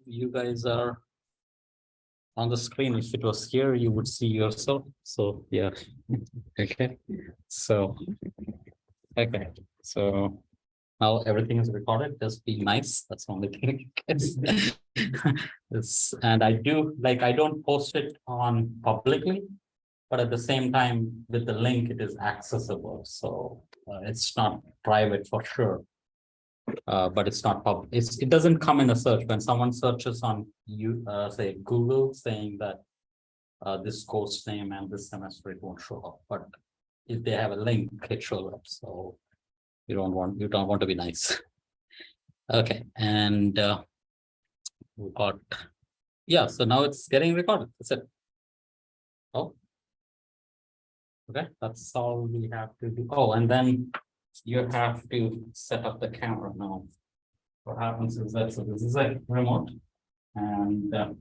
you guys are on the screen. If it was here, you would see yourself. So yeah. Okay. So okay. So now everything is recorded. Just be nice. That's the only thing. And I don't post it on publicly, but at the same time, with the link, it is accessible. So it's not private for sure. But it's not public. It doesn't come in a search. When someone searches on say Google saying that this course name and this semester, it won't show up. But if they have a link, it shows up. So you don't want to be nice. Okay, and we got so now it's getting recorded. That's it. Oh, okay, that's all we have to do. Oh, and then you have to set up the camera now. What happens is that this is a remote, and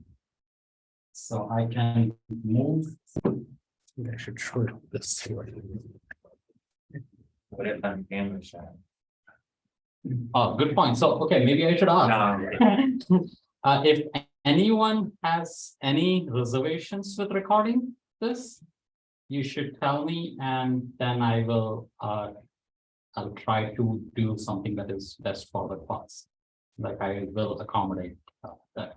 so I can move. I should show you this. What if I'm camera shy? Oh, good point. So, okay, maybe I should ask. If anyone has any reservations with recording this, you should tell me, and then I will. I'll try to do something that is best for the class. Like I will accommodate that.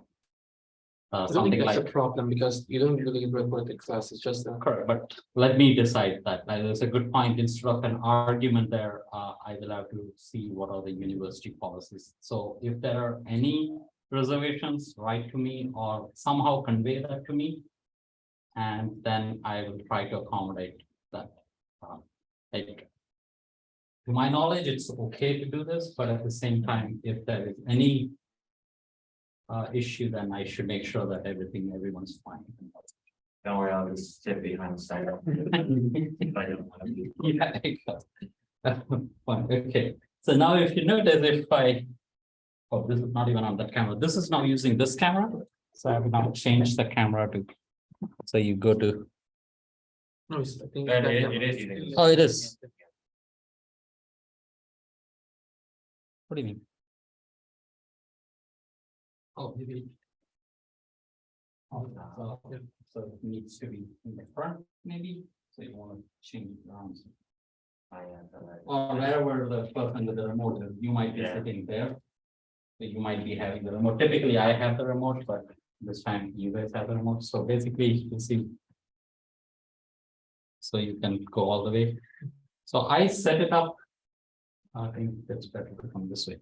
I don't think Something that's like a problem because you don't really record the class. It's just a correct, but let me decide that. There's a good point. Instead of an argument there, I will have to see what are the university policies. So if there are any reservations, write to me or somehow convey that to me. And then I will try to accommodate that. Like, to my knowledge, it's okay to do this, but at the same time, if there is any issue, then I should make sure that everyone's fine. Don't worry, I'll just sit behind the side. If I don't want to be. Yeah, fine. Okay. So now if you notice, this is not even on that camera. This is now using this camera. So I will now change the camera to, so you go to, no, I think It is. oh, it is. What do you mean? Oh, maybe. Oh, so it needs to be in the front, maybe, so you want to change it around. Or wherever the person with the remote is, you might be sitting there. So you might be having the remote. Typically, I have the remote, but this time you guys have the remote. So basically, you can see. So you can go all the way. So I set it up. I think it's better to come this way.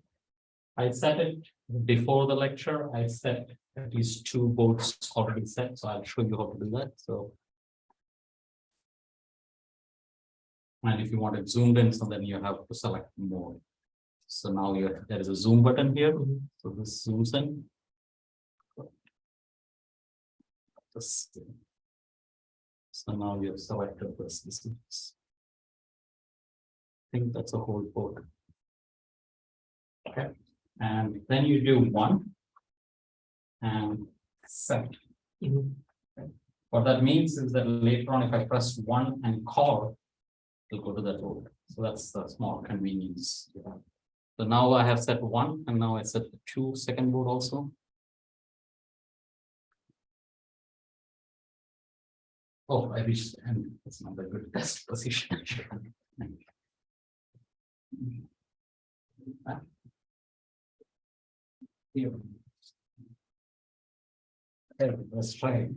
I set it before the lecture. I set at least 2 boards already set. So I'll show you how to do that. So. And if you want it zoomed in, so then you have to select more. So now there is a zoom button here. So this zooms in. So now you have selected this. I think that's a whole board. Okay. And then you do 1 and set. Okay. What that means is that later on, if I press 1 and call, it'll go to that board. So that's the small convenience. So now I have set 1 and now I set the 2 second board also. Oh, I reached the end. That's not a good test position. Here. Okay, let's try.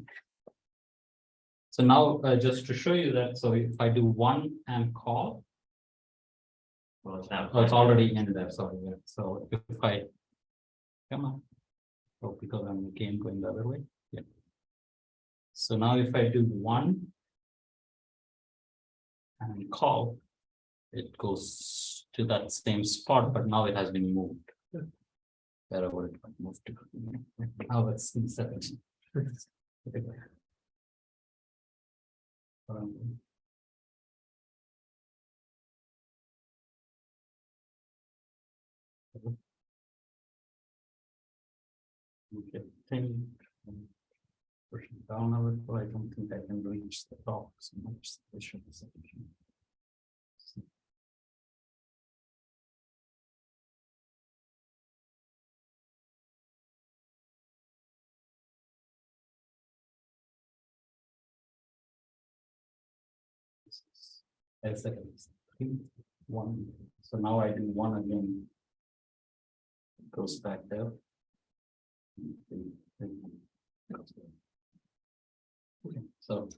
So now just to show you that, so if I do 1 and call, Well, it's not. oh, it's already in there. Sorry. Yeah. So if I come on, oh, because I'm again going the other way. Yeah. So now if I do 1 and call, it goes to that same spot, but now it has been moved. Wherever it moved to. Now it's in 7. Okay, pushing down a little, I don't think I can reach the top so much. As a one, so now I do one again. Goes back there. Okay, so.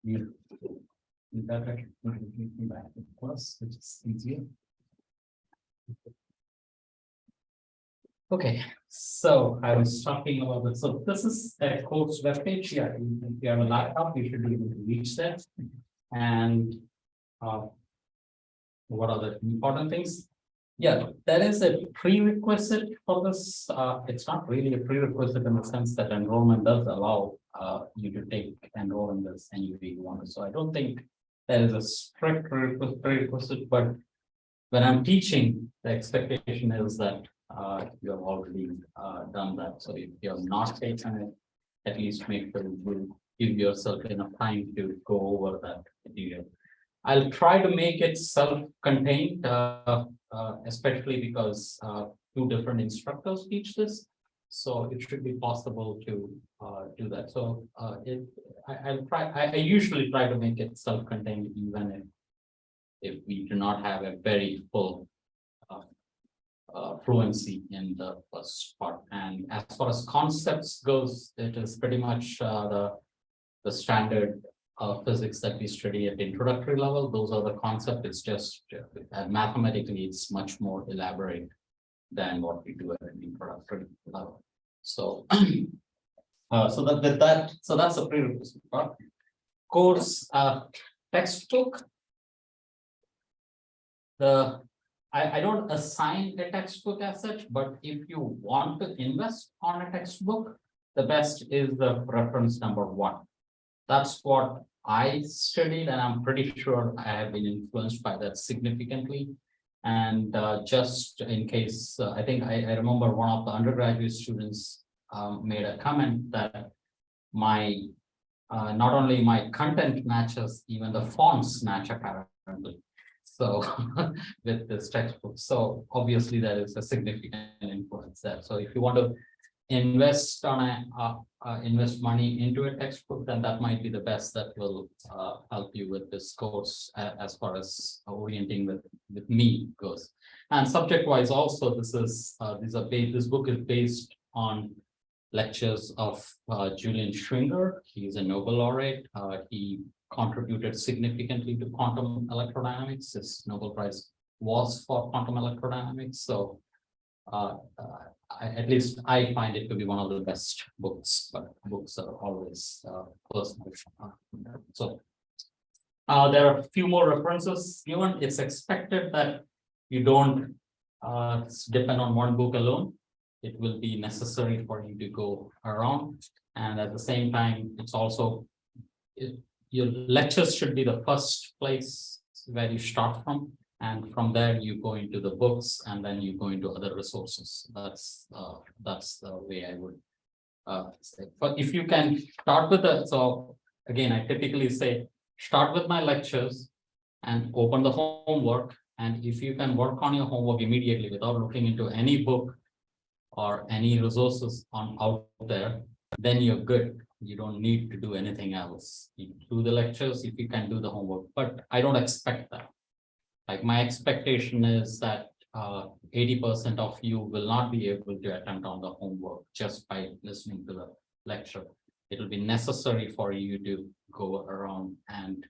You that back to plus, which is easier. Okay, so I was talking about this. So this is a course webpage. Yeah, if you have a laptop, you should be able to reach that. And what are the important things? Yeah, there is a prerequisite for this. It's not really a prerequisite in the sense that enrollment does allow you to enroll in this anyway you want to. So I don't think there is a strict prerequisite, but when I'm teaching, the expectation is that you have already done that. So if you have not taken it, at least make sure you give yourself enough time to go over that material. I'll try to make it self-contained, especially because two different instructors teach this. So it should be possible to do that. So I'll try. I usually try to make it self-contained, even if we do not have a very full fluency in the first part. And as far as concepts goes, it is pretty much the standard physics that we study at introductory level. Those are the concepts. It's just mathematically, it's much more elaborate than what we do at an introductory level. So, so that's a prerequisite part. Course textbook. I don't assign a textbook as such, but if you want to invest on a textbook, the best is the reference number 1. That's what I studied, and I'm pretty sure I have been influenced by that significantly. And just in case, I think I remember one of the undergraduate students made a comment that my not only my content matches, even the fonts match apparently. So with this textbook, so obviously there is a significant influence there. So if you want to invest on invest money into a textbook, then that might be the best that will help you with this course as far as orienting with me goes. And subject wise also, this book is based on lectures of Julian Schwinger. He's a Nobel laureate. He contributed significantly to quantum electrodynamics. His Nobel Prize was for quantum electrodynamics. So at least I find it to be one of the best books, but books are always personal. So there are a few more references given. It's expected that you don't depend on one book alone. It will be necessary for you to go around, and at the same time, it's also your lectures should be the first place where you start from, and from there you go into the books, and then you go into other resources. That's the way I would say. But if you can start with so again, I typically say start with my lectures and open the homework, and if you can work on your homework immediately without looking into any book or any resources out there, then you're good. You don't need to do anything else. You do the lectures if you can do the homework, but I don't expect that. Like my expectation is that 80% of you will not be able to attempt on the homework just by listening to the lecture. It will be necessary for you to go around and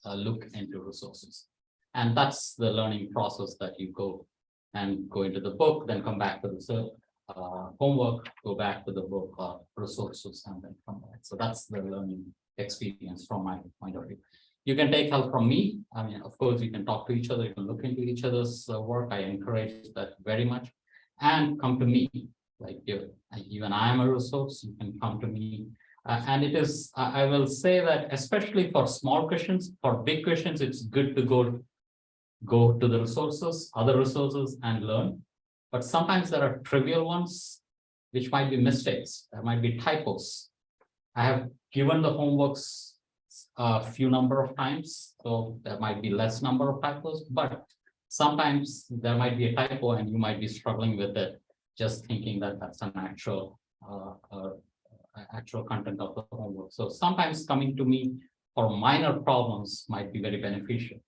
look into resources. And that's the learning process that you go into the book, then come back to the homework, go back to the book or resources, and then come back. So that's the learning experience from my point of view. You can take help from me. I mean, of course, you can talk to each other, you can look into each other's work. I encourage that very much. And come to me. Like even I am a resource, you can come to me. And it is, I will say that especially for small questions, for big questions, it's good to go to the resources, other resources, and learn. But sometimes there are trivial ones, which might be mistakes. There might be typos. I have given the homeworks a few number of times, so there might be less number of typos, but sometimes there might be a typo and you might be struggling with it, just thinking that that's an actual content of the homework. So sometimes coming to me for minor problems might be very beneficial.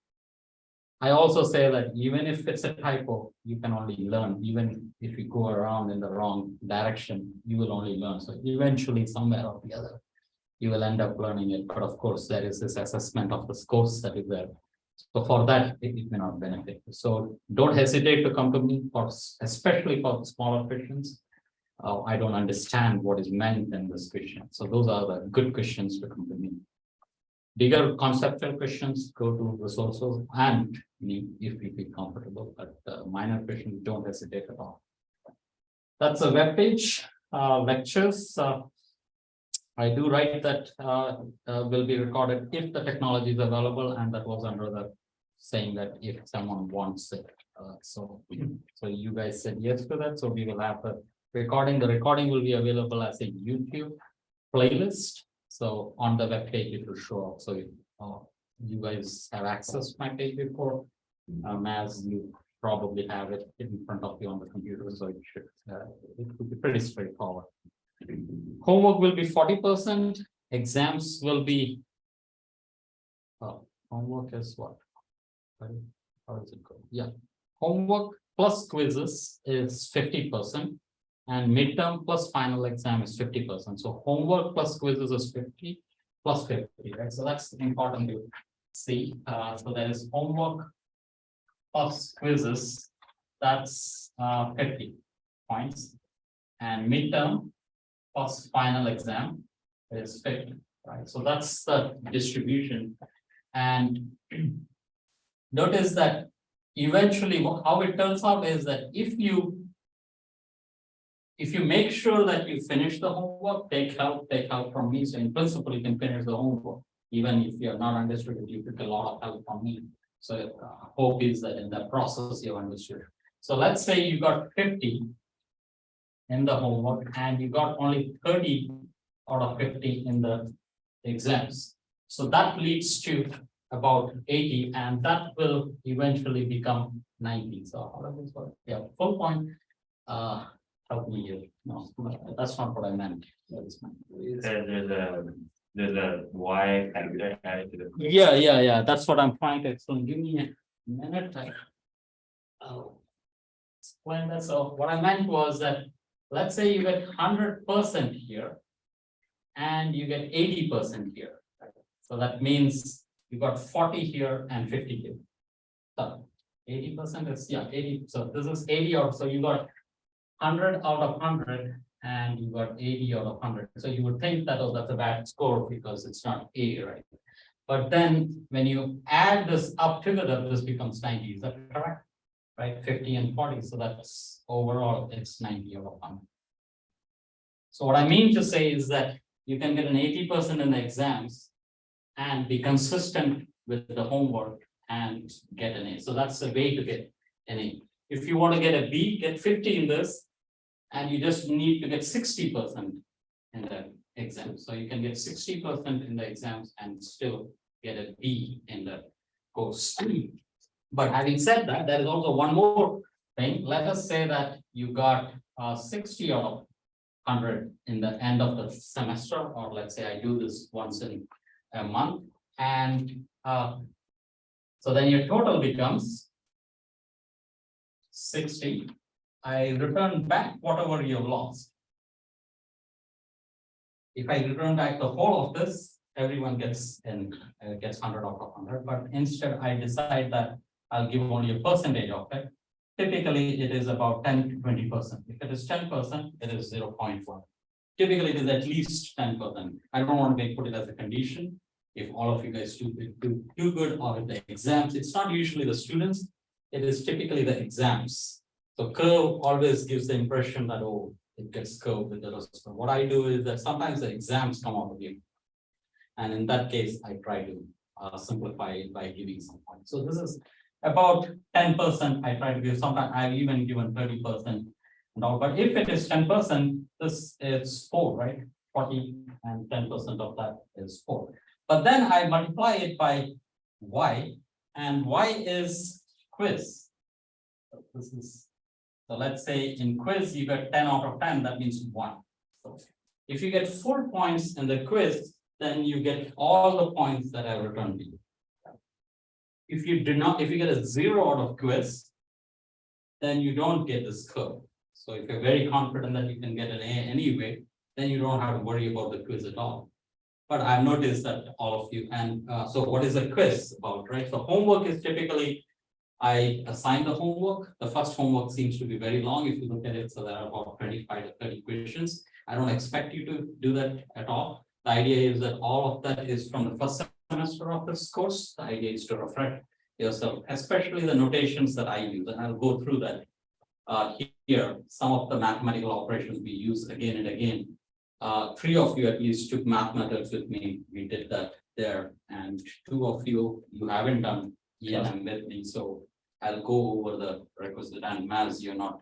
I also say that even if it's a typo, you can only learn. Even if you go around in the wrong direction, you will only learn. So eventually, somewhere or the other, you will end up learning it. But of course, there is this assessment of the scores that is there. So for that, it may not benefit. So don't hesitate to come to me, for especially for smaller questions. I don't understand what is meant in this question. So those are the good questions to come to me. Bigger conceptual questions, go to resources and me if you feel comfortable, but minor questions, don't hesitate at all. That's a web page, lectures. I do write that will be recorded if the technology is available, and that was under the saying that if someone wants it. So you guys said yes to that, so we will have the recording. The recording will be available as a YouTube playlist. So on the web page, it will show up. So you guys have access to my page before, as you probably have it in front of you on the computer. So it should be pretty straightforward. Homework will be 40%. Exams will be. Homework is what? How does it go? Yeah, homework plus quizzes is 50%. And midterm plus final exam is 50%. So homework plus quizzes is 50 plus 50, right? So that's important to see. So there is homework plus quizzes, that's 50 points. And midterm plus final exam is 50, right? So that's the distribution. And notice that eventually how it turns out is that if you make sure that you finish the homework, take help from me. So in principle, you can finish the homework, even if you are not understood it, you took a lot of help from me. So hope is that in that process you understood. So let's say you got 50 in the homework and you got only 30 out of 50 in the exams. So that leads to about 80, and that will eventually become 90. So how does this work? Yeah, full point. Help me here. No, that's not what I meant. There's a Y factor added to the. Yeah. That's what I'm trying to explain. Give me a minute. I'll explain that. So what I meant was that let's say you get 100% here, and you get 80% here. So that means you got 40 here and 50 here. So 80% is 80. So this is 80 out. So you got 100 out of 100 and you got 80 out of 100. So you would think that, oh, that's a bad score because it's not A, right? But then when you add this up together, this becomes 90. Is that correct? Right? 50 and 40. So that's overall it's 90 out of 100. So what I mean to say is that you can get an 80% in the exams and be consistent with the homework and get an A. So that's the way to get an A. If you want to get a B, get 50 in this, and you just need to get 60% in the exam. So you can get 60% in the exams and still get a B in the course. But having said that, there is also one more thing. Let us say that you got 60 out of 100 in the end of the semester, or let's say I do this once in a month, and so then your total becomes 60. I return back whatever you lost. If I return back the whole of this, everyone gets 100 out of 100. But instead, I decide that I'll give only a percentage of it. Typically, it is about 10 to 20%. If it is 10%, it is 0.1. Typically, it is at least 10%. I don't want to put it as a condition. If all of you guys do good or in the exams, it's not usually the students. It is typically the exams. So curve always gives the impression that, oh, it gets curved with the rest. So what I do is that sometimes the exams come out of you. And in that case, I try to simplify it by giving some points. So this is about 10%. I try to give, sometimes I've even given 30%. And all. But if it is 10%, this is 4, right? 40 and 10% of that is 4. But then I multiply it by Y, and Y is quiz. So this is, so let's say in quiz you get 10 out of 10, that means 1. So if you get 4 points in the quiz, then you get all the points that I returned to you. If you get a 0 out of quiz, then you don't get this curve. So if you're very confident that you can get an A anyway, then you don't have to worry about the quiz at all. But I've noticed that all of you, and so what is a quiz about, right? So homework is typically, I assign the homework. The first homework seems to be very long if you look at it. So there are about 25 to 30 questions. I don't expect you to do that at all. The idea is that all of that is from the first semester of this course. The idea is to refresh yourself, especially the notations that I use, and I'll go through that. Here, some of the mathematical operations we use again and again. 3 of you at least took mathematics with me. We did that there, and 2 of you haven't done ENM with me. So I'll go over the requisite, and as you're not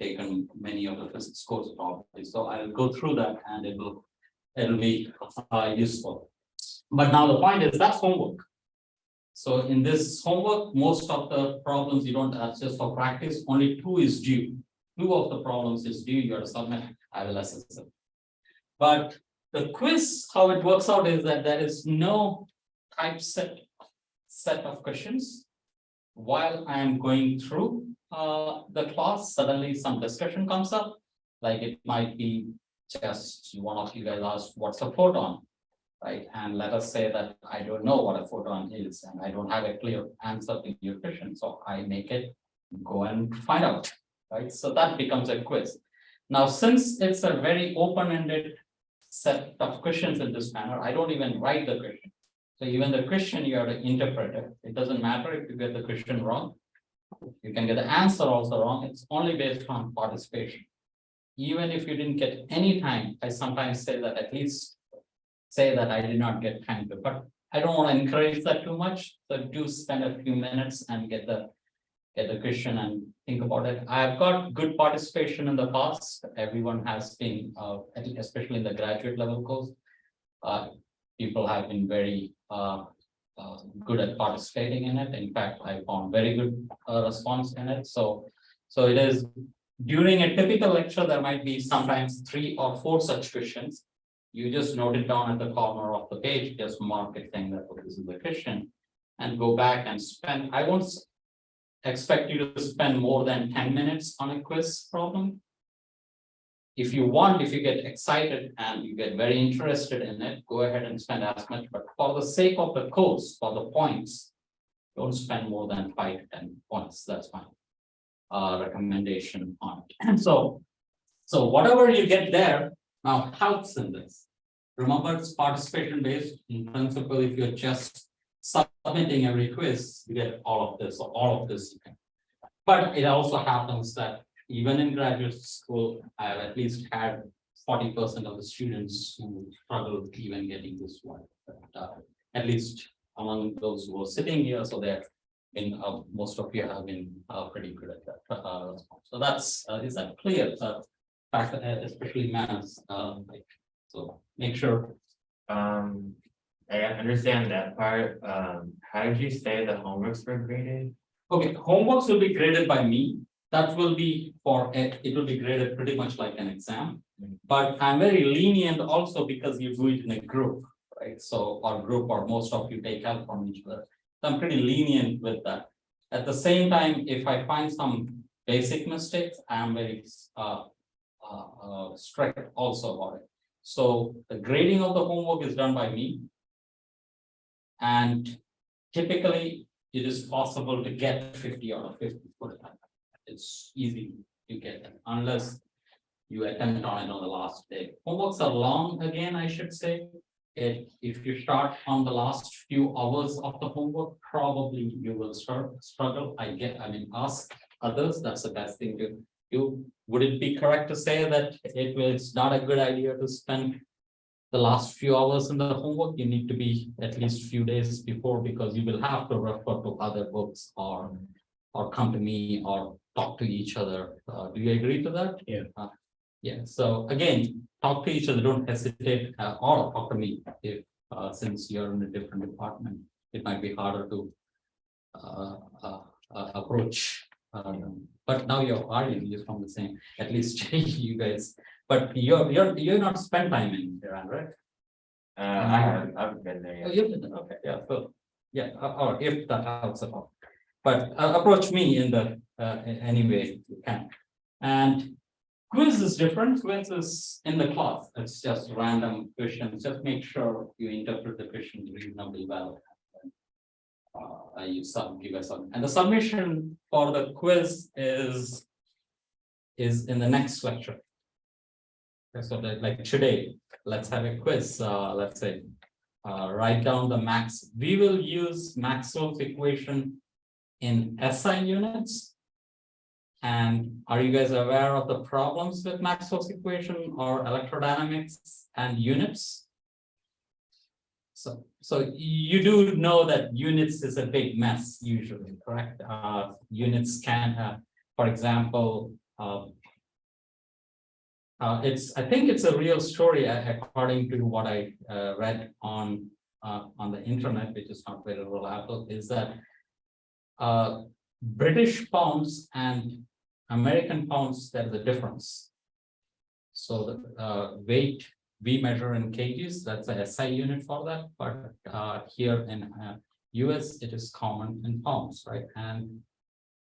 taken many of the physics courses probably. So I'll go through that, and it'll be useful. But now the point is that's homework. So in this homework, most of the problems you don't just for practice, only 2 is due. 2 of the problems is due, you have to submit, I will assess it. But the quiz, how it works out is that there is no type set of questions. While I am going through the class, suddenly some discussion comes up, like it might be just one of you guys asked, what's a photon? Right, and let us say that I don't know what a photon is, and I don't have a clear answer to your question, so I make it go and find out, right? So that becomes a quiz. Now, since it's a very open-ended set of questions in this manner, I don't even write the question. So even the question you have to interpret it. It doesn't matter if you get the question wrong. You can get the answer also wrong. It's only based on participation. Even if you didn't get any time, I sometimes say that at least say that I did not get time to, but I don't want to encourage that too much. So do spend a few minutes and get the question and think about it. I've got good participation in the past. Everyone has been, especially in the graduate level course. People have been very good at participating in it. In fact, I found very good response in it. So it is during a typical lecture, there might be sometimes 3 or 4 such questions. You just note it down at the corner of the page, just mark it saying that this is the question, and go back and spend. I won't expect you to spend more than 10 minutes on a quiz problem. If you want, if you get excited and you get very interested in it, go ahead and spend as much, but for the sake of the course, for the points, don't spend more than 5 to 10 points. That's my recommendation on it. And so whatever you get there now helps in this. Remember, it's participation based. In principle, if you're just submitting every quiz, you get all of this, or all of this you can. But it also happens that even in graduate school, I have at least had 40% of the students who struggled even getting this one. But, at least among those who are sitting here, so they're in most of you have been pretty good at that. So that's is that clear? Fact, especially maths, so make sure. I understand that part. How did you say the homeworks were graded? Okay, homeworks will be graded by me. That will be it will be graded pretty much like an exam. But I'm very lenient also because you do it in a group, right? So our group or most of you take help from each other. So I'm pretty lenient with that. At the same time, if I find some basic mistakes, I am very strict also about it. So the grading of the homework is done by me. And typically it is possible to get 50 out of 50 for the time. It's easy to get it unless you attempt on it on the last day. Homeworks are long again, I should say. If you start on the last few hours of the homework, probably you will struggle. Ask others, that's the best thing to do. Would it be correct to say that it's not a good idea to spend the last few hours in the homework? You need to be at least few days before, because you will have to refer to other books or come to me or talk to each other. Do you agree to that? Yeah. Yeah. So again, talk to each other. Don't hesitate or talk to me if since you're in a different department, it might be harder to approach. But now you're from the same, at least you guys. But you're not spent time in Iran, right? I've been there. Oh, you did, okay, yeah, so, yeah, or if that helps at all. But approach me in the, any way you can. And quiz is different, quiz is in the class, it's just random questions, just make sure you interpret the question reasonably well. You give us some, and the submission for the quiz is in the next lecture. Okay, so that, like today, let's have a quiz, let's say, write down the max, we will use Maxwell's equation in SI units. And are you guys aware of the problems with Maxwell's equation or electrodynamics and units? So you do know that units is a big mess usually, correct? Units can, for example, I think it's a real story according to what I read on the internet, which is not very reliable, is that British pounds and American pounds, there's a difference. So the weight we measure in kgs, that's a SI unit for that, but here in US, it is common in pounds, right? And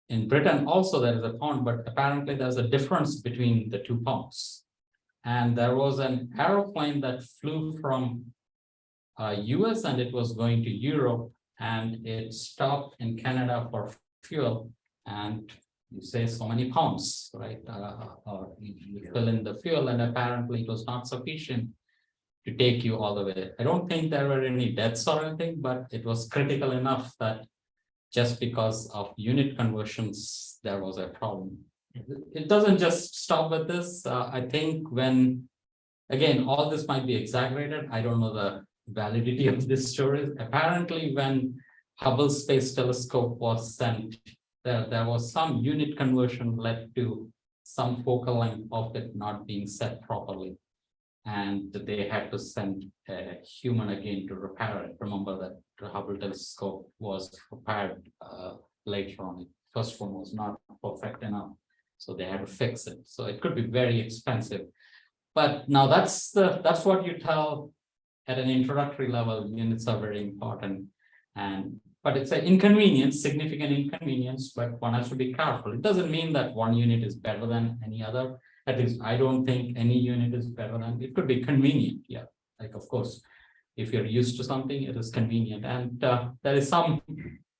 in Britain also there is a pound, but apparently there's a difference between the 2 pounds. And there was an aeroplane that flew from US and it was going to Europe, and it stopped in Canada for fuel, and you say so many pounds, right? Or you fill in the fuel, and apparently it was not sufficient to take you all the way. I don't think there were any deaths or anything, but it was critical enough that just because of unit conversions, there was a problem. It doesn't just stop with this. I think when, again, all this might be exaggerated. I don't know the validity of this story. Apparently, when Hubble Space Telescope was sent, there was some unit conversion led to some focal length of it not being set properly. And they had to send a human again to repair it. Remember that the Hubble telescope was repaired later on. First one was not perfect enough, so they had to fix it. So it could be very expensive. But now that's what you tell at an introductory level. Units are very important, but it's an inconvenience, significant inconvenience, but one has to be careful. It doesn't mean that one unit is better than any other. At least I don't think any unit is better than, it could be convenient. Yeah, like of course, if you're used to something, it is convenient. And there is some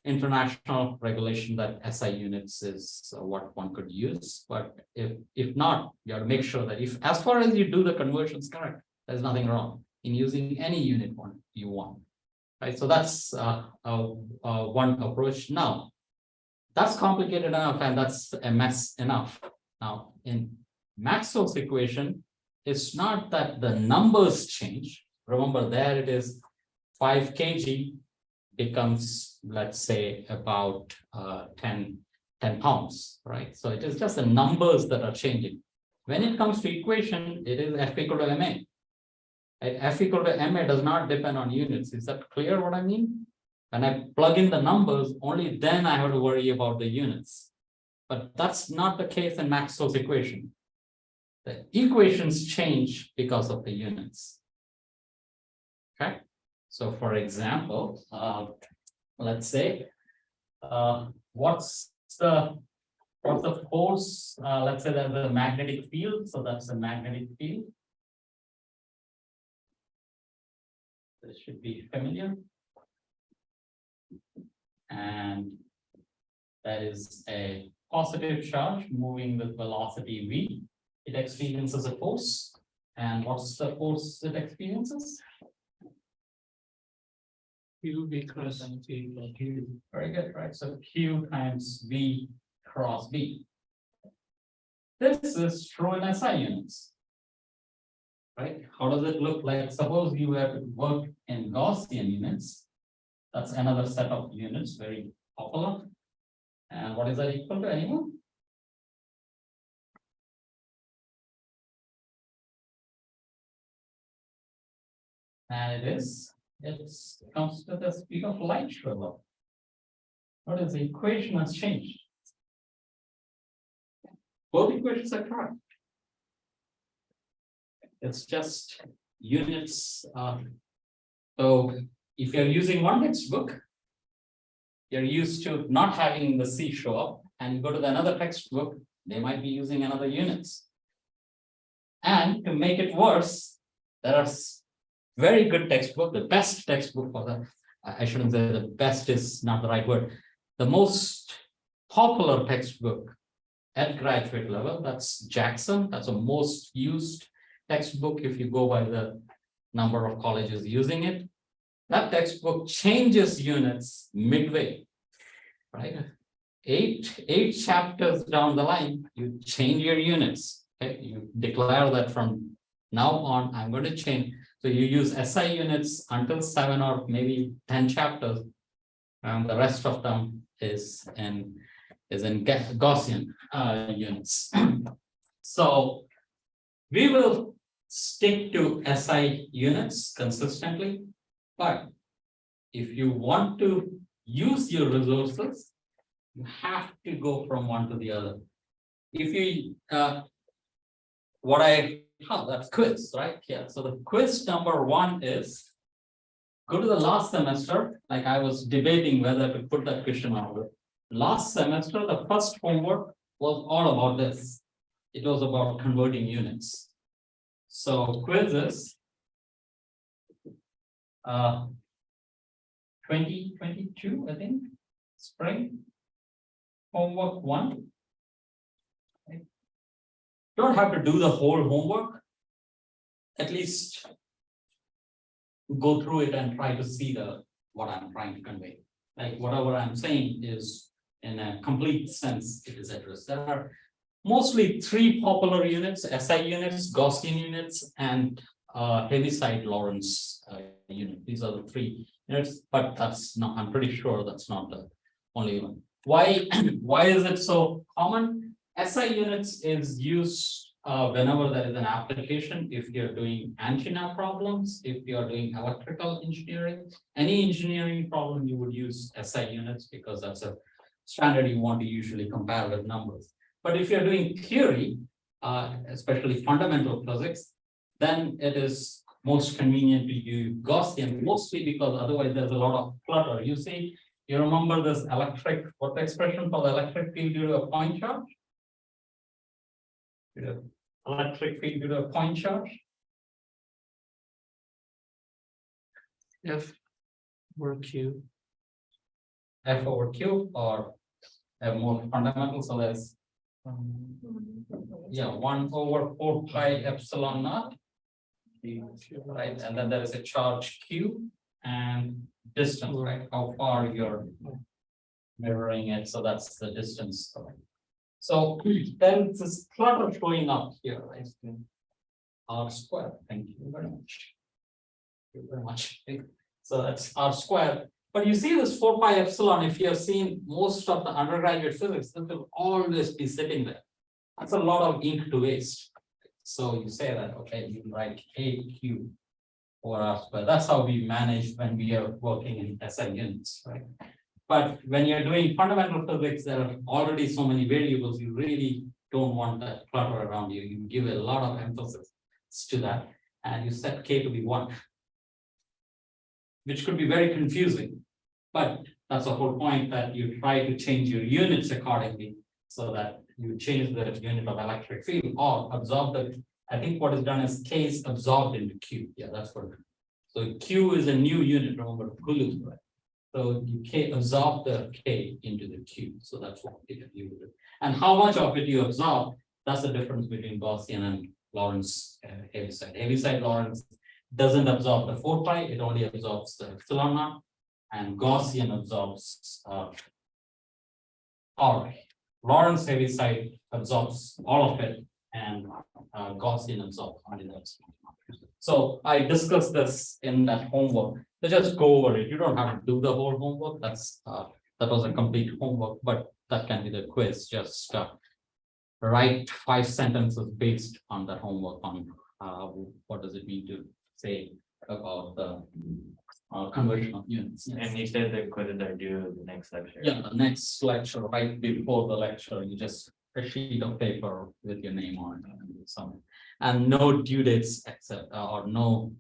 international regulation that SI units is what one could use. But if not, you have to make sure that as far as you do the conversions correct, there's nothing wrong in using any unit you want. Right, so that's one approach. Now, that's complicated enough, and that's a mess enough. Now, in Maxwell's equation, it's not that the numbers change. Remember, there it is 5 kg becomes, let's say, about 10 pounds, right? So it is just the numbers that are changing. When it comes to equation, it is F equal to MA. F equal to MA does not depend on units. Is that clear what I mean? When I plug in the numbers, only then I have to worry about the units. But that's not the case in Maxwell's equation. The equations change because of the units. Okay. So for example, let's say, what's the force? Let's say there's a magnetic field. So that's a magnetic field. This should be familiar. And that is a positive charge moving with velocity v. It experiences a force. And what's the force it experiences? Q because Q. Very good, right? So Q times V cross V. This is true in SI units. Right? How does it look like? Suppose you have to work in Gaussian units. That's another set of units, very popular. And what is that equal to, anyone? And it comes to the speed of light, surely. What is the equation has changed? Both equations are correct. It's just units So if you're using one textbook, you're used to not having the C show up, and you go to another textbook, they might be using another units. And to make it worse, there are very good textbook, the best textbook for the, I shouldn't say the best is not the right word. The most popular textbook at graduate level, that's Jackson, that's the most used textbook if you go by the number of colleges using it. That textbook changes units midway, right? Eight chapters down the line, you change your units. Okay, you declare that from now on, I'm going to change. So you use SI units until 7 or maybe 10 chapters, and the rest of them is in Gaussian units. So we will stick to SI units consistently, but if you want to use your resources, you have to go from one to the other. If you that's quiz, right? Yeah, so the quiz number 1 is go to the last semester, like I was debating whether to put that question over. Last semester, the first homework was all about this. It was about converting units. So quiz is 2022, I think, spring. Homework 1. Okay. Don't have to do the whole homework. At least go through it and try to see what I'm trying to convey. Like whatever I'm saying is in a complete sense, it is addressed. There are mostly 3 popular units: SI units, Gaussian units, and Heaviside Lawrence unit. These are the 3 units, but that's not, I'm pretty sure that's not the only one. Why is it so common? SI units is used whenever there is an application, if you're doing antenna problems, if you're doing electrical engineering, any engineering problem, you would use SI units because that's a standard you want to usually compare with numbers. But if you're doing theory, especially fundamental physics, then it is most convenient to use Gaussian, mostly because otherwise there's a lot of clutter. You see, you remember this what the expression for the electric field due to a point charge? Electric field due to a point charge. F or Q. F over Q, or a more fundamental, so there's 1 over 4 pi epsilon naught, right? And then there is a charge Q and distance, right? How far you're mirroring it, so that's the distance. So then this clutter showing up here, right? R squared. Thank you very much. Thank you very much. So that's R squared. But you see this 4 pi epsilon, if you have seen most of the undergraduate physics, it will always be sitting there. That's a lot of ink to waste. So you say that, okay, you can write KQ over R squared. That's how we manage when we are working in SI units, right? But when you're doing fundamental physics, there are already so many variables, you really don't want that clutter around you. You give a lot of emphasis to that, and you set K to be 1. Which could be very confusing, but that's the whole point, that you try to change your units accordingly so that you change the unit of electric field or absorb the, I think what is done is K is absorbed into Q. Yeah, that's what. So Q is a new unit, remember Coulomb, right? So you absorb the K into the Q. So that's what you do. And how much of it you absorb, that's the difference between Gaussian and Lawrence Heaviside. Heaviside Lawrence doesn't absorb the 4 pi, it only absorbs the epsilon naught, and Gaussian absorbs R. Lawrence Heaviside absorbs all of it, and Gaussian absorbs only the epsilon naught. So I discussed this in that homework. So just go over it. You don't have to do the whole homework. That's that was a complete homework, but that can be the quiz. Just write 5 sentences based on that homework on what does it mean to say about the conversion of units. Yes. And you said the quizzes are due the next lecture. Yeah, the next lecture, right before the lecture, you just a sheet of paper with your name on it and some, and no due dates except or no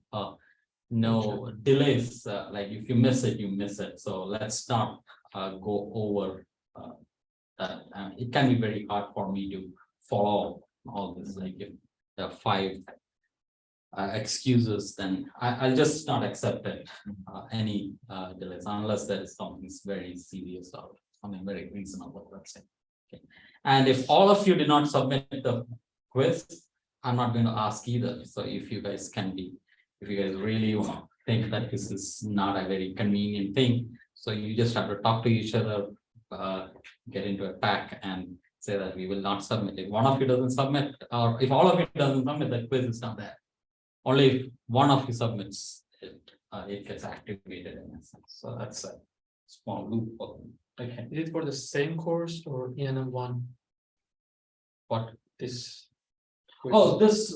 no delays, like if you miss it, you miss it. So let's not go over that. It can be very hard for me to follow all this, like if there are 5 excuses, then I'll just not accept it, any delays unless there is something very serious or something very reasonable, let's say. Okay. And if all of you did not submit the quiz, I'm not going to ask either. So if you guys can be, if you guys really think that this is not a very convenient thing, so you just have to talk to each other, get into a pack and say that we will not submit. If one of you doesn't submit, or if all of you doesn't submit, the quiz is not there. Only if one of you submits it, it gets activated in a sense. So that's a small loop. Okay. Is it for the same course or ENM1? What? This. quiz?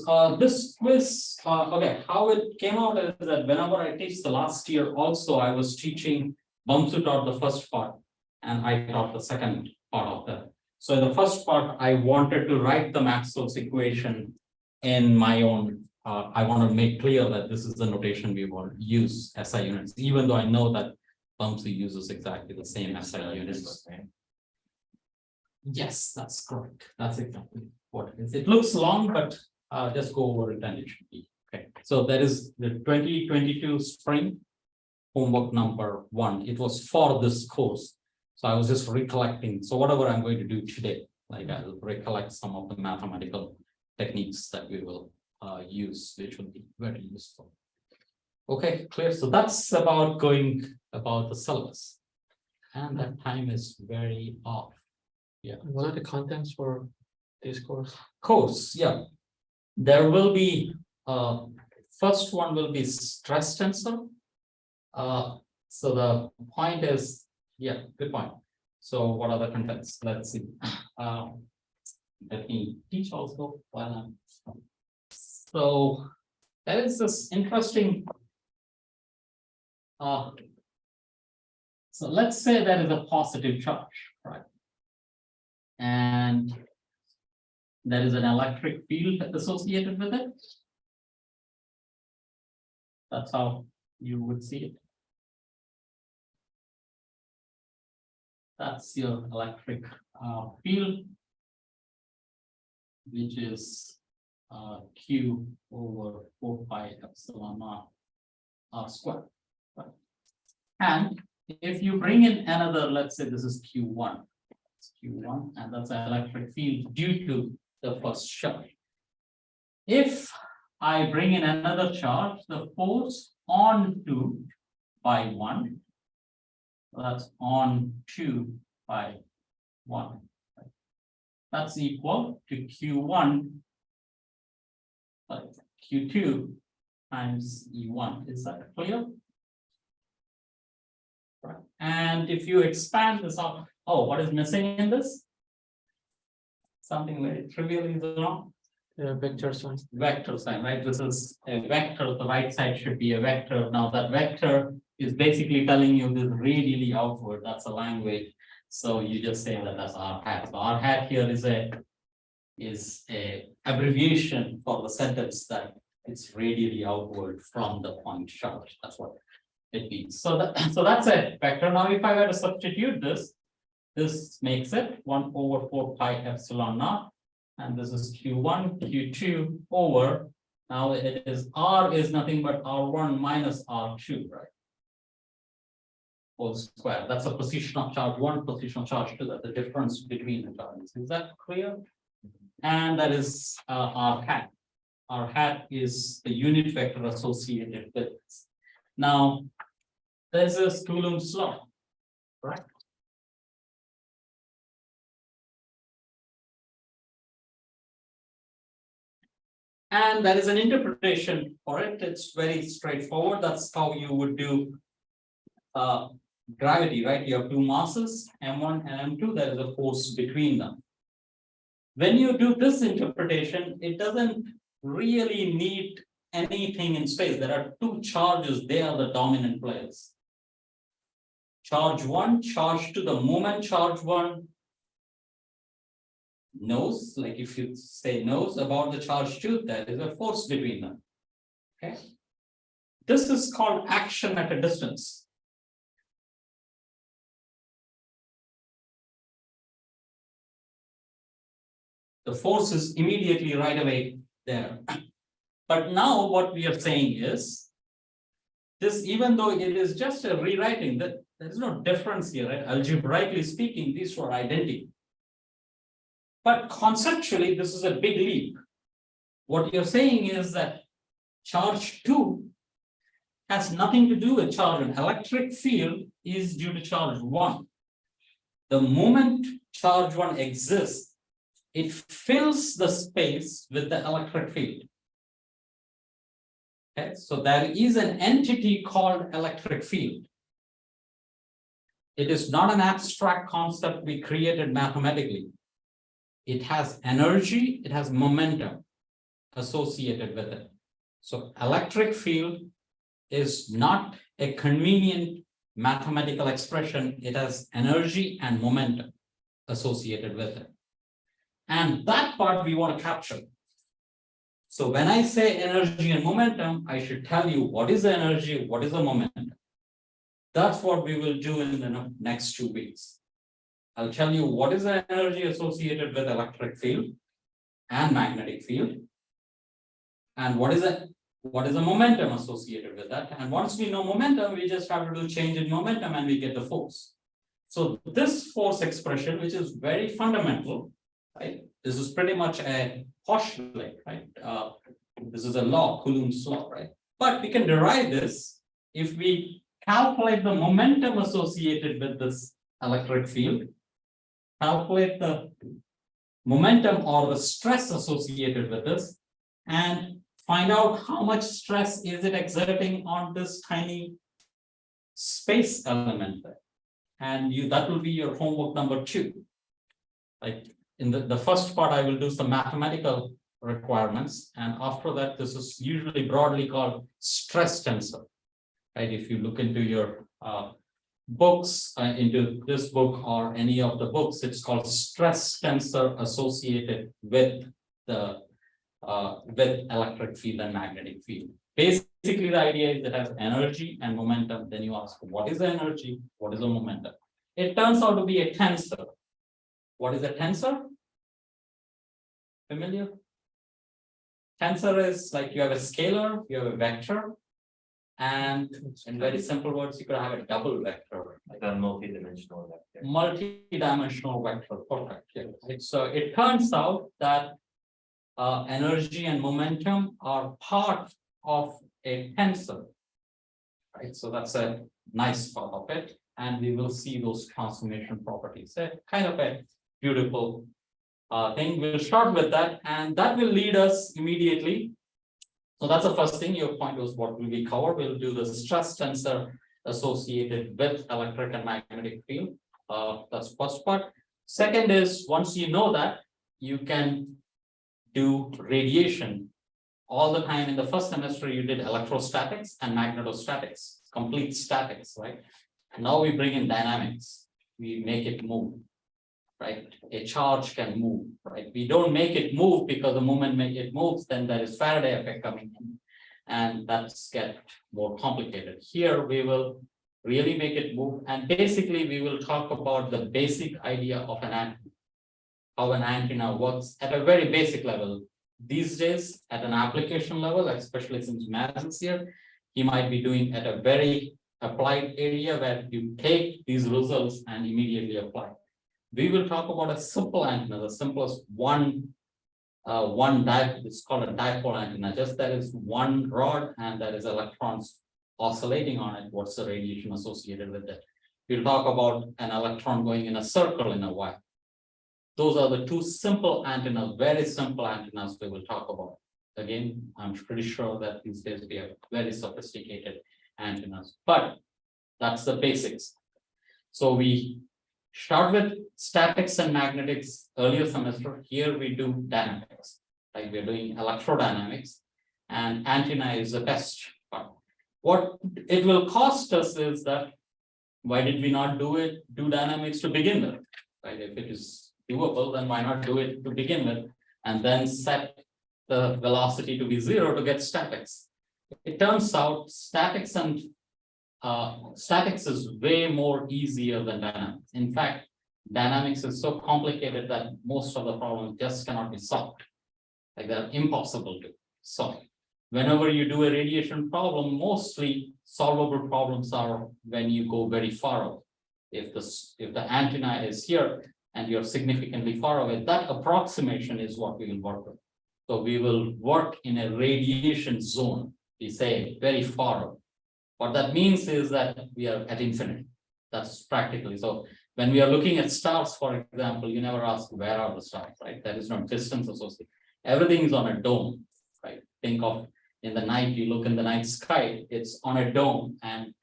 Oh, this quiz, okay, how it came out is that whenever I teach the last year also, I was teaching, Bamsu taught the first part and I taught the second part of that. So in the first part, I wanted to write the Maxwell's equation in my own, I want to make clear that this is the notation we will use SI units, even though I know that Bamsu uses exactly the same SI units. Yes, that's correct. That's exactly what it is. It looks long, but just go over it and it should be okay. So there is the 2022 spring homework number 1. It was for this course. So I was just recollecting. So whatever I'm going to do today, like I'll recollect some of the mathematical techniques that we will use, which will be very useful. Okay, clear. So that's about the syllabus. And that time is very off. Yeah. What are the contents for this course? Yeah. There will be first one will be stress tensor. So the point is, yeah, good point. So what are the contents? Let's see. Let me teach also while I'm. So there is this interesting. So let's say there is a positive charge, right? And there is an electric field associated with it. That's how you would see it. That's your electric field, which is Q over 4 pi epsilon naught R squared. Right? And if you bring in another, let's say this is Q1. Q1, and that's an electric field due to the first charge. If I bring in another charge, the force on 2 by 1, that's on 2 by 1. That's equal to Q1 Q2 times E1. Is that clear? Right. And if you expand this out, oh, what is missing in this? Something very trivial is wrong. Vector sign. Vector sign, right? This is a vector. The right side should be a vector. Now that vector is basically telling you this radially outward. That's a language. So you just say that that's R hat. So R hat here is a abbreviation for the sentence that it's radially outward from the point charge. That's what it means. So that's a vector. Now, if I were to substitute this makes it 1 over 4 pi epsilon naught, and this is Q1, Q2 over. Now it is R is nothing but R1 minus R2, right? Whole square. That's a position of charge 1, position of charge 2. That's the difference between the charges. Is that clear? And that is R hat. R hat is the unit vector associated with this. Now, there's a Coulomb's law, right? And there is an interpretation for it. It's very straightforward. That's how you would do gravity, right? You have two masses, M1 and M2. There is a force between them. When you do this interpretation, it doesn't really need anything in space. There are two charges. They are the dominant players. Charge 1, charge 2, the moment charge 1 knows, like if you say knows about the charge 2, there is a force between them. Okay. this is called action at a distance. The force is immediately right away there. But now what we are saying is, this, even though it is just a rewriting, that there is no difference here, right? Algebraically speaking, these two are identical. But conceptually, this is a big leap. What you're saying is that charge 2 has nothing to do with charge 1. Electric field is due to charge 1. The moment charge 1 exists, it fills the space with the electric field. Okay, so there is an entity called electric field. It is not an abstract concept we created mathematically. It has energy, it has momentum associated with it. So electric field is not a convenient mathematical expression. It has energy and momentum associated with it. And that part we want to capture. So when I say energy and momentum, I should tell you what is the energy, what is the momentum. That's what we will do in the next 2 weeks. I'll tell you what is the energy associated with electric field and magnetic field, and what is the momentum associated with that. And once we know momentum, we just have to do change in momentum and we get the force. So this force expression, which is very fundamental, right? This is pretty much a postulate, right? This is a law, Coulomb's law, right? But we can derive this if we calculate the momentum associated with this electric field, calculate the momentum or the stress associated with this, and find out how much stress is it exerting on this tiny space element there. And that will be your homework number 2. Like in the first part, I will do some mathematical requirements, and after that, this is usually broadly called stress tensor. Right? If you look into your books, into this book or any of the books, it's called stress tensor associated with the with electric field and magnetic field. Basically, the idea is it has energy and momentum. Then you ask, what is the energy? What is the momentum? It turns out to be a tensor. What is a tensor? Familiar? Tensor is like you have a scalar, you have a vector, and in very simple words, you could have a double vector. Like a multi-dimensional vector. Multi-dimensional vector, perfect. Yeah. Right. So it turns out that energy and momentum are part of a tensor. Right. So that's a nice part of it. And we will see those transformation properties. Kind of a beautiful thing. We'll start with that, and that will lead us immediately. So that's the first thing. Your point was what will we cover? We'll do the stress tensor associated with electric and magnetic field. That's first part. Second is, once you know that, you can do radiation. All the time in the first semester, you did electrostatics and magnetostatics, complete statics, right? Now we bring in dynamics. We make it move, right? A charge can move, right? We don't make it move because the moment it moves, then there is Faraday effect coming in, and that's get more complicated. Here we will really make it move, and basically we will talk about the basic idea of an antenna, how an antenna works at a very basic level. These days, at an application level, especially since Matt is here, he might be doing at a very applied area where you take these results and immediately apply. We will talk about a simple antenna, the simplest one dipole. It's called a dipole antenna. Just there is one rod and there is electrons oscillating on it. What's the radiation associated with it? We'll talk about an electron going in a circle in a wire. Those are the two simple antennas, very simple antennas we will talk about. Again, I'm pretty sure that these days we have very sophisticated antennas, but that's the basics. So we start with statics and magnetics earlier semester. Here we do dynamics, like we're doing electrodynamics, and antenna is the best part. What it will cost us is that, why did we not do dynamics to begin with, right? If it is doable, then why not do it to begin with, and then set the velocity to be 0 to get statics. it turns out statics and statics is way more easier than dynamics. In fact, dynamics is so complicated that most of the problems just cannot be solved. Like they're impossible to solve. Whenever you do a radiation problem, mostly solvable problems are when you go very far away. If the antenna is here and you're significantly far away, that approximation is what we will work with. So we will work in a radiation zone, we say very far away. What that means is that we are at infinity. That's practically. So when we are looking at stars, for example, you never ask where are the stars, right? There is no distance associated. Everything is on a dome, right? Think of in the night, you look in the night sky, it's on a dome, and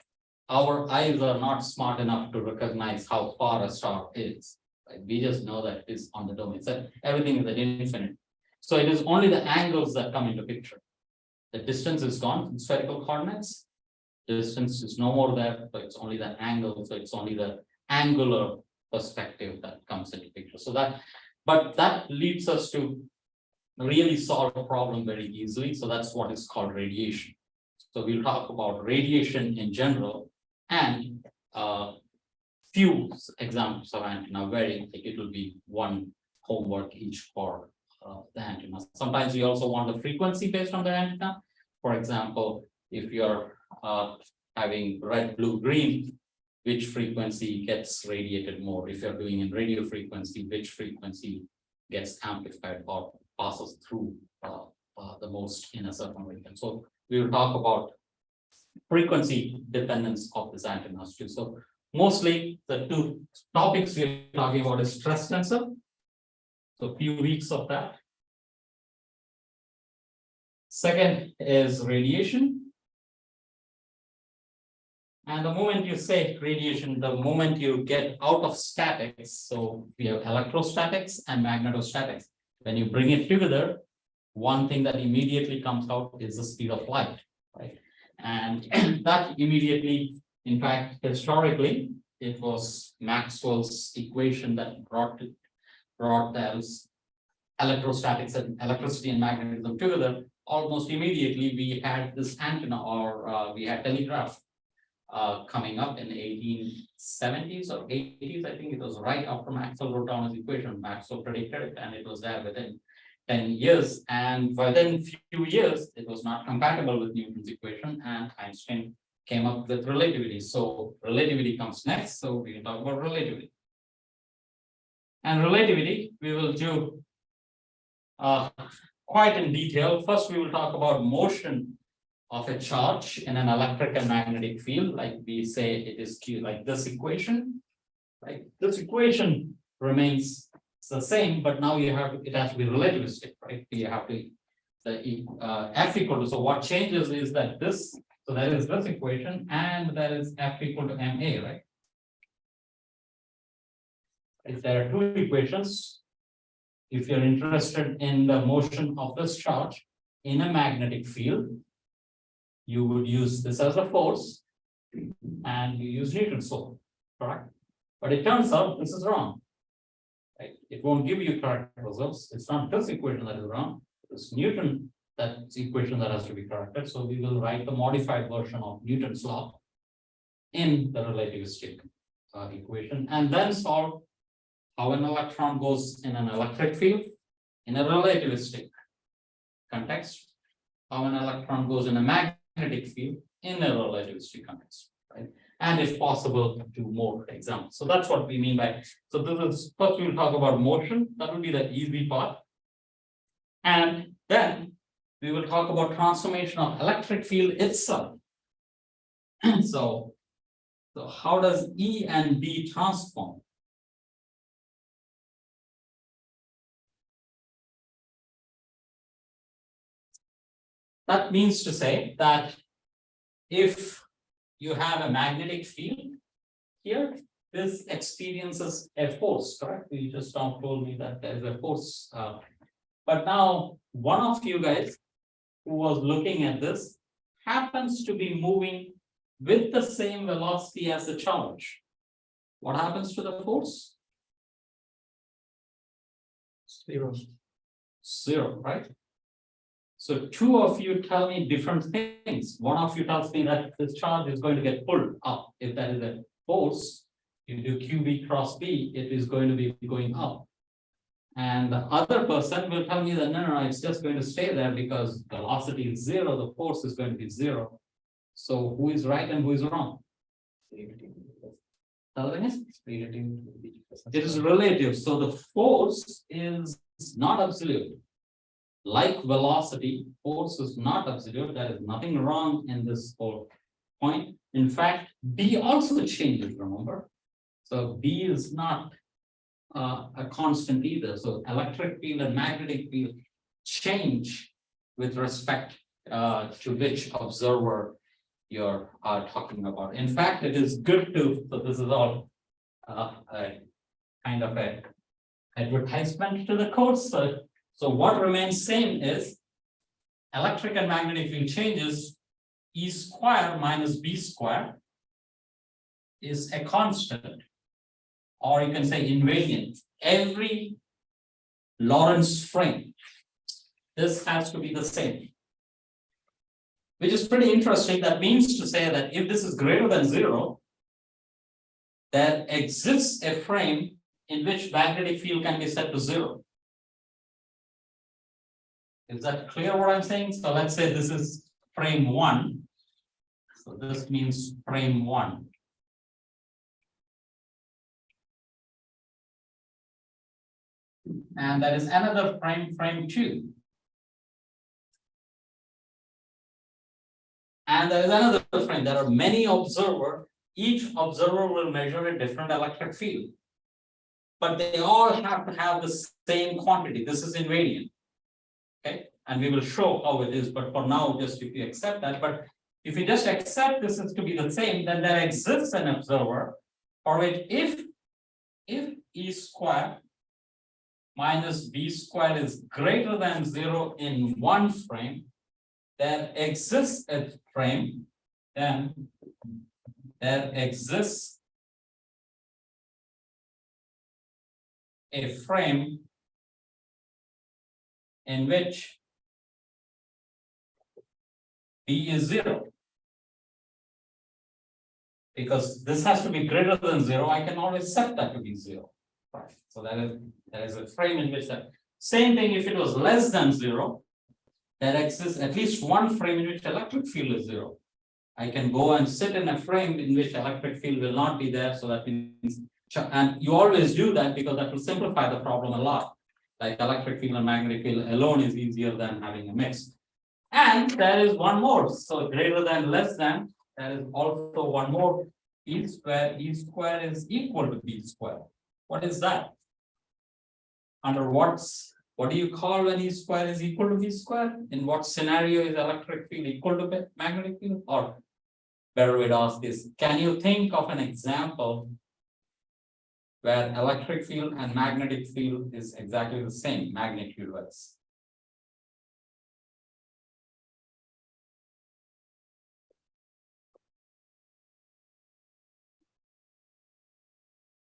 our eyes are not smart enough to recognize how far a star is. Right? We just know that it's on the dome. It's that everything is at infinity. So it is only the angles that come into picture. The distance is gone in spherical coordinates. Distance is no more there, but it's only the angle. So it's only the angular perspective that comes into picture. So that, but that leads us to really solve a problem very easily. So that's what is called radiation. So we'll talk about radiation in general and few examples of antenna where it will be one homework each for the antenna. Sometimes we also want the frequency based on the antenna. For example, if you're having red, blue, green, which frequency gets radiated more? If you're doing in radio frequency, which frequency gets amplified or passes through the most in a certain region? So we will talk about frequency dependence of these antennas too. So mostly the two topics we're talking about is stress tensor. So a few weeks of that. Second is radiation. And the moment you say radiation, the moment you get out of statics, so we have electrostatics and magnetostatics. When you bring it together, one thing that immediately comes out is the speed of light, right? And that immediately, in fact, historically, it was Maxwell's equation that brought those electrostatics and electricity and magnetism together. Almost immediately, we had this antenna or we had telegraph coming up in the 1870s or 80s. I think it was right after Maxwell wrote down his equation. Maxwell predicted it, and it was there within 10 years. And within few years, it was not compatible with Newton's equation, and Einstein came up with relativity. So relativity comes next. So we can talk about relativity. And relativity, we will do quite in detail. First, we will talk about motion of a charge in an electric and magnetic field. Like we say, it is like this equation, right? This equation remains the same, but now you have it has to be relativistic, right? You have to the F equal to, so what changes is that this, so that is this equation, and that is F equal to ma, right? If there are two equations, if you're interested in the motion of this charge in a magnetic field, you would use this as a force and you use Newton's law, correct? But it turns out this is wrong. Right? It won't give you correct results. It's not this equation that is wrong. It's Newton, that's the equation that has to be corrected. So we will write the modified version of Newton's law in the relativistic equation, and then solve how an electron goes in an electric field in a relativistic context, how an electron goes in a magnetic field in a relativistic context, right? And if possible, do more examples. So that's what we mean by, so this is, first we will talk about motion. That will be the easy part. And then we will talk about transformation of electric field itself. So how does E and B transform? That means to say that if you have a magnetic field here, this experiences a force, correct? You just told me that there's a force. But now one of you guys who was looking at this happens to be moving with the same velocity as the charge. What happens to the force? Zero. Zero, right? So two of you tell me different things. One of you tells me that this charge is going to get pulled up. If that is a force, if you do QB cross B, it is going to be going up. And the other person will tell me that no, it's just going to stay there because velocity is zero, the force is going to be zero. So who is right and who is wrong? Tell me. It is relative, so the force is not absolute. Like velocity, force is not absolute. There is nothing wrong in this whole point. In fact, B also changes, remember? So B is not a constant either. So electric field and magnetic field change with respect to which observer you're talking about. In fact, it is good to, so this is all a kind of a advertisement to the course. So what remains same is electric and magnetic field changes, E square minus B square is a constant, or you can say invariant. Every Lorentz frame, this has to be the same, which is pretty interesting. That means to say that if this is greater than zero, there exists a frame in which magnetic field can be set to zero. Is that clear what I'm saying? So let's say this is frame one. So this means frame one. And there is another frame, frame two. And there is another frame. There are many observers. Each observer will measure a different electric field. But they all have to have the same quantity. This is invariant. Okay, and we will show how it is, but for now, just if you accept that, but if you just accept this is to be the same, then there exists an observer for which if E square minus B square is greater than zero in one frame, there exists a frame, then there exists a frame in which B is zero. Because this has to be greater than zero, I can always set that to be zero. Right. So there is a frame in which that same thing if it was less than zero, there exists at least one frame in which electric field is zero. I can go and sit in a frame in which electric field will not be there, so that means, and you always do that because that will simplify the problem a lot. Like electric field and magnetic field alone is easier than having a mix. And there is one more, so greater than less than, there is also one more, E square is equal to B square. What is that? Under what do you call when E square is equal to B square? In what scenario is electric field equal to magnetic field? Or better way to ask this, can you think of an example where electric field and magnetic field is exactly the same magnitude-wise?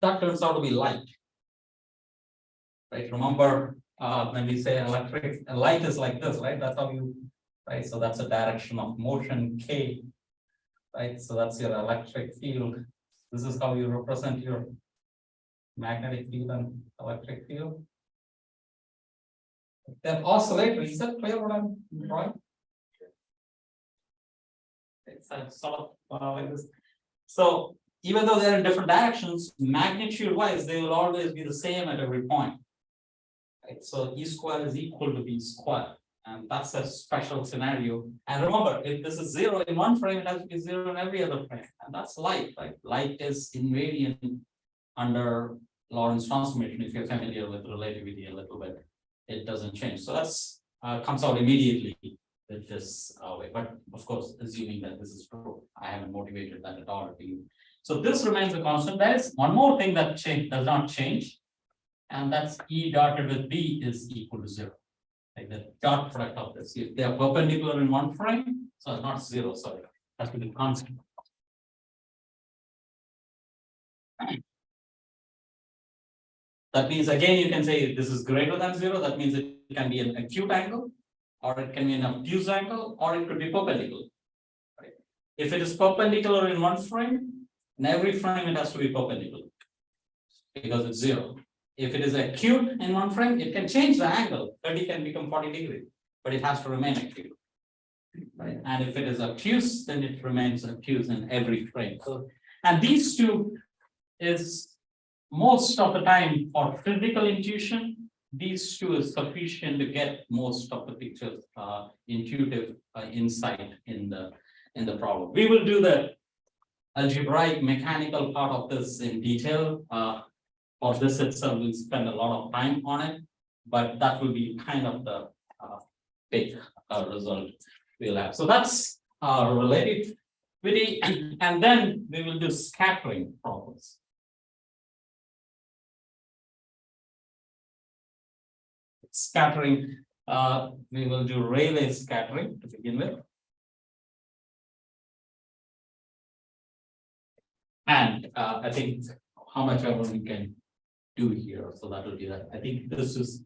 That turns out to be light. Right, remember when we say electric, light is like this, right? That's how you, right? So that's a direction of motion K, right? So that's your electric field. This is how you represent your magnetic field and electric field. They're oscillatory. Is that clear what I'm drawing? It's sort of like this. So even though they're in different directions, magnitude-wise, they will always be the same at every point. Right? So E square is equal to B square. And that's a special scenario. And remember, if this is zero in one frame, it has to be zero in every other frame. And that's light, right? Light is invariant under Lorentz transformation. If you're familiar with relativity a little bit, it doesn't change. So that's comes out immediately with this way. But of course, assuming that this is true, I haven't motivated that at all. So this remains a constant. There is one more thing that does not change, and that's E dotted with B is equal to zero. Like the dot product of this. If they are perpendicular in one frame, so it's not zero, sorry, it has to be constant. That means again, you can say this is greater than zero. That means it can be an acute angle. or it can be an obtuse angle, or it could be perpendicular. Right? If it is perpendicular in one frame, in every frame it has to be perpendicular. Because it's 0. If it is acute in one frame, it can change the angle, 30 can become 40 degrees, but it has to remain acute. Right? And if it is obtuse, then it remains obtuse in every frame. So, and these two is most of the time for physical intuition, these two is sufficient to get most of the pictures, intuitive insight in the problem. We will do the algebraic mechanical part of this in detail. For this itself, we'll spend a lot of time on it, but that will be kind of the big result we'll have. So that's relativity, and then we will do scattering problems. Scattering, we will do Rayleigh scattering to begin with. And I think how much ever we can do here, so that will be that. I think this is,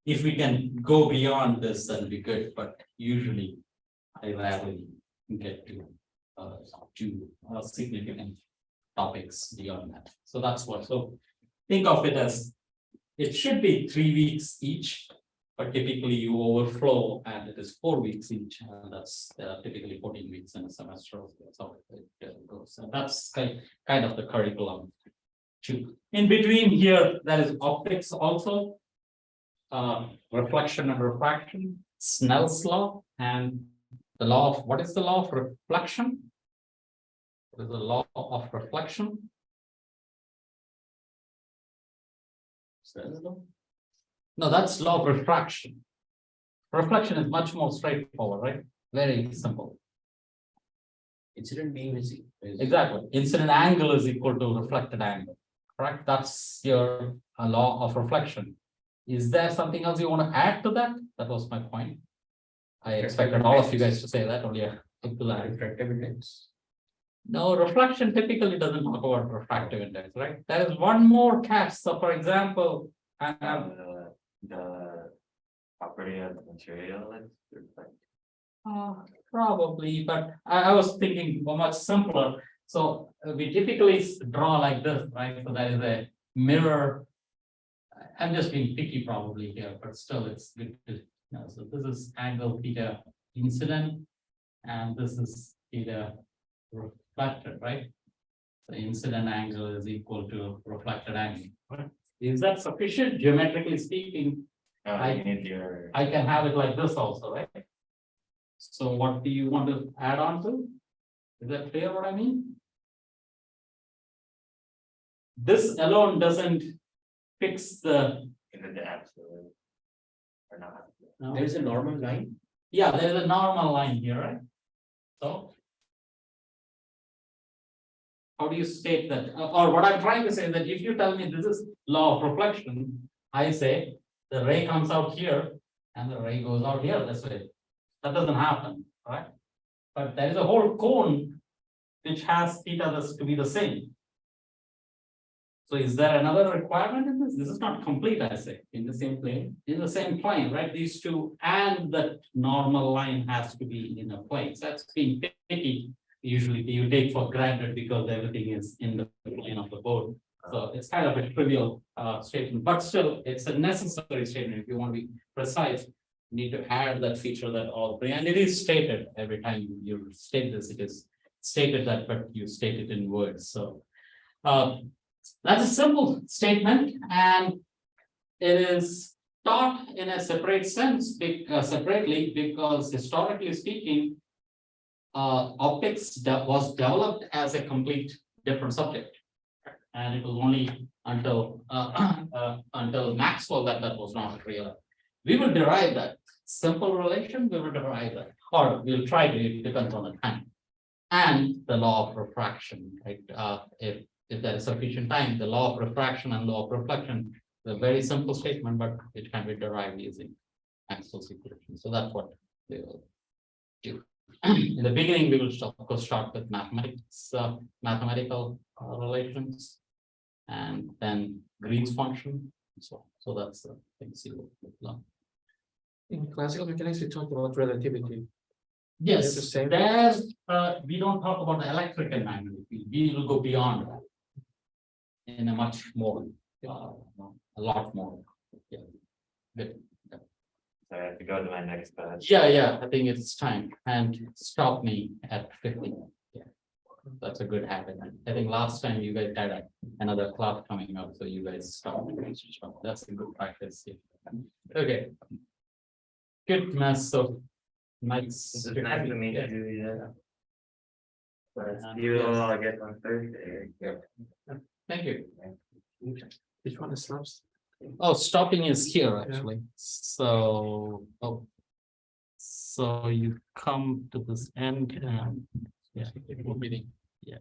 if we can go beyond this, that'll be good, but usually I rarely get to significant topics beyond that. So that's what, so think of it as, it should be 3 weeks each, but typically you overflow and it is 4 weeks each, and that's typically 14 weeks in a semester. That's how it goes. And that's kind of the curriculum. In between here, there is optics also, reflection and refraction, Snell's law, and the law of, what is the law of reflection? What is the law of reflection? No, that's law of refraction. Reflection is much more straightforward, right? Very simple. Incident beam is Exactly. Incident angle is equal to reflected angle. Correct? That's your law of reflection. Is there something else you want to add to that? That was my point. I expected all of you guys to say that, only a refractive index. No, reflection typically doesn't talk about refractive index, right? There is one more catch. So, for example, The property of the material is reflect. probably, but I was thinking much simpler. So we typically draw like this, right? So there is a mirror. I'm just being picky probably here, but still it's good to know. So this is angle theta incident, and this is theta reflected, right? The incident angle is equal to reflected angle. Right? Is that sufficient? Geometrically speaking, You need your. I can have it like this also, right? So what do you want to add on to? Is that clear what I mean? This alone doesn't fix the. Is it the absolute? Or not? No? There is a normal line. Yeah, there is a normal line here, right? So how do you state that? Or what I'm trying to say is that if you tell me this is law of reflection, I say the ray comes out here and the ray goes out here. That's it. That doesn't happen, right? But there is a whole cone which has theta to be the same. So is there another requirement in this? This is not complete, I say, in the same plane. In the same plane, right? These two and the normal line has to be in a plane. So that's being picky. Usually you take for granted because everything is in the plane of the board. So it's kind of a trivial statement, but still it's a necessary statement. If you want to be precise, you need to add that feature that all three, and it is stated every time you state this, it is stated that, but you state it in words. So that's a simple statement, and it is taught in a separate sense, separately, because historically speaking, optics was developed as a complete different subject, and it was only until until Maxwell that was not real. We will derive that simple relation. We will derive that, or we'll try to. It depends on the time and the law of refraction. Right? If there is sufficient time, the law of refraction and law of reflection is a very simple statement, but it can be derived using Maxwell's equation. So that's what we will do. In the beginning, we will of course start with mathematics, mathematical relations, and then Green's function. So that's the things you will learn. In classical mechanics, we talk about relativity. Yes, the same. there's, we don't talk about the electrical magnetic field, we will go beyond that. In a much more, a lot more, yeah. Good. So I have to go to my next class. Yeah, I think it's time, and stop me at 50. Yeah. That's a good habit, I think last time you guys had another class coming up, so you guys stopped me. That's a good practice, yeah. Okay. Good, mess, so. Nice. This is nice to meet Yeah. you, yeah. But Yes. I guess on Thursday. Thank you. Which one is slabs? Oh, stopping is here actually, so, oh. So you come to this end and, yeah, meeting, yeah.